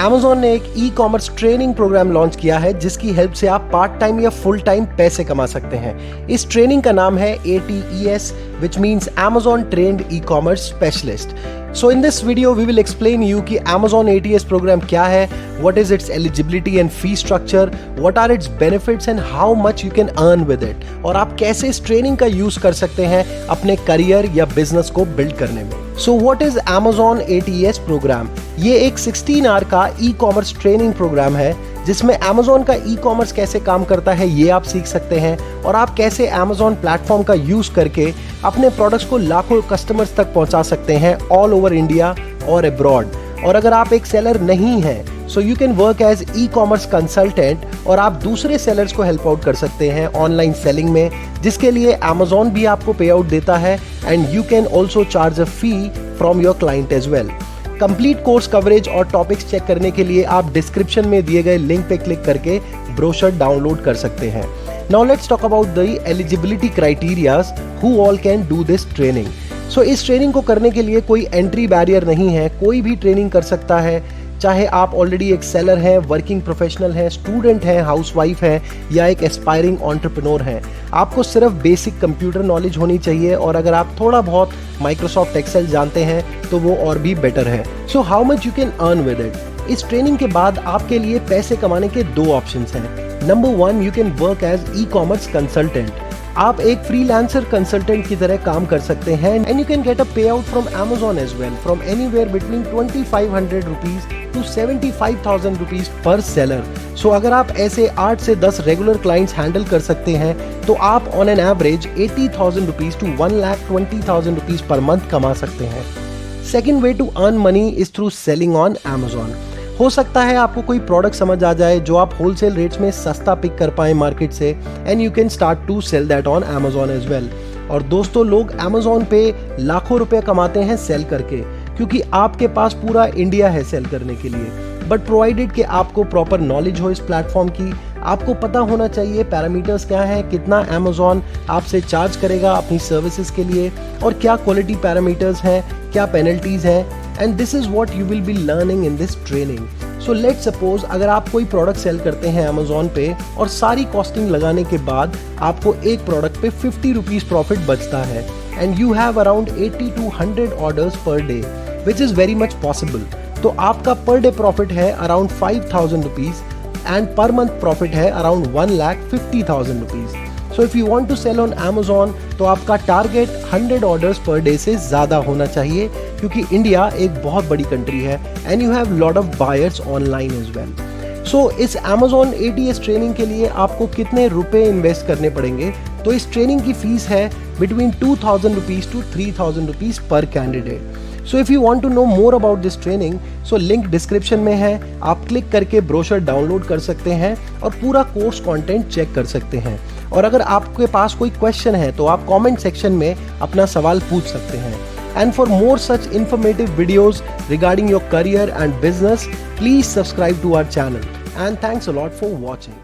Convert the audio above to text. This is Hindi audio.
Amazon ने एक e commerce training program launch किया है जिसकी हेल्प से आप पार्ट टाइम या फुल टाइम पैसे कमा सकते हैं। इस ट्रेनिंग का नाम है ATES, which means Amazon Trained E-commerce Specialist. So in this video we will explain you कि Amazon ATS program क्या है, what is its eligibility and fee structure, what are its benefits and how much you can earn with it, और आप कैसे इस ट्रेनिंग का यूज कर सकते हैं अपने करियर या बिजनेस को बिल्ड करने में। So what is Amazon ATS program? ये एक 16 आवर का ई कॉमर्स ट्रेनिंग प्रोग्राम है जिसमें Amazon का ई कॉमर्स कैसे काम करता है ये आप सीख सकते हैं और आप कैसे Amazon प्लेटफॉर्म का यूज करके अपने प्रोडक्ट्स को लाखों कस्टमर्स तक पहुंचा सकते हैं ऑल ओवर इंडिया और अब्रॉड। और अगर आप एक सेलर नहीं हैं so you can work as e commerce consultant और आप दूसरे सेलर्स को हेल्प आउट कर सकते हैं ऑनलाइन सेलिंग में, जिसके लिए Amazon भी आपको पे आउट देता है and you can also charge a fee from your client as well. Complete course coverage और टॉपिक्स चेक करने के लिए आप डिस्क्रिप्शन में दिए गए लिंक पे क्लिक करके ब्रोशर डाउनलोड कर सकते हैं। Now let's talk about the eligibility criterias who all can do this training. So इस ट्रेनिंग को करने के लिए कोई एंट्री बैरियर नहीं है, कोई भी ट्रेनिंग कर सकता है, चाहे आप ऑलरेडी एक सेलर हैं, वर्किंग प्रोफेशनल हैं, स्टूडेंट हैं, हाउसवाइफ हैं या एक एस्पायरिंग एंटरप्रेन्योर हैं। आपको सिर्फ बेसिक कंप्यूटर नॉलेज होनी चाहिए और अगर आप थोड़ा बहुत माइक्रोसॉफ्ट एक्सेल जानते हैं तो वो और भी बेटर है। So how much you can earn with it. इस ट्रेनिंग के बाद आपके लिए पैसे कमाने के दो ऑप्शंस हैं। Number 1, you can work as e commerce consultant. आप एक फ्रीलांसर कंसल्टेंट की तरह काम कर सकते हैं and you can get a pay out from Amazon as well from anywhere between 2500 rupees to 75,000 rupees per seller. So अगर आप ऐसे 8 से 10 रेगुलर क्लाइंट्स हैंडल कर सकते हैं तो आप on an average 80,000 rupees to 1,20,000 rupees per month कमा सकते हैं। Second way to earn money is through selling on Amazon। हो सकता है आपको कोई प्रोडक्ट समझ आ जाए जो आप होलसेल रेट्स में सस्ता पिक कर पाए मार्केट से and you can start to sell that on Amazon as well. और दोस्तों, लोग Amazon पे लाखों रुपए कमाते हैं सेल करके, क्योंकि आपके पास पूरा इंडिया है सेल करने के लिए। बट प्रोवाइडेड कि आपको प्रॉपर नॉलेज हो इस प्लेटफॉर्म की, आपको पता होना चाहिए पैरामीटर्स क्या है, कितना Amazon आपसे चार्ज करेगा अपनी सर्विसेज के लिए और क्या क्वालिटी पैरामीटर्स हैं, क्या पेनल्टीज हैं, and this is what you will be learning in this training. So let's suppose अगर आप कोई प्रोडक्ट सेल करते हैं Amazon पे और सारी कॉस्टिंग लगाने के बाद आपको एक प्रोडक्ट पे 50 रुपीज प्रॉफिट बचता है and you have around 80 to 100 orders per day which is very much possible. तो आपका पर डे प्रॉफिट है around 5,000 rupees and per month profit है around 1,50,000 rupees. So if you want to sell on Amazon तो आपका टारगेट 100 ऑर्डर्स पर डे से ज्यादा होना चाहिए, क्योंकि इंडिया एक बहुत बड़ी कंट्री है and you have lot of buyers online as well. So इस Amazon ATS ट्रेनिंग के लिए आपको कितने रुपए इन्वेस्ट करने पड़ेंगे? तो इस ट्रेनिंग की फीस है between 2,000 rupees to 3,000 rupees per candidate. So if you want to know more about this training so link description में है, आप क्लिक करके ब्रोशर डाउनलोड कर सकते हैं और पूरा कोर्स कंटेंट चेक कर सकते हैं। और अगर आपके पास कोई क्वेश्चन है तो आप कमेंट सेक्शन में अपना सवाल पूछ सकते हैं। And for more such informative videos regarding your career and business, please subscribe to our channel. And thanks a lot for watching.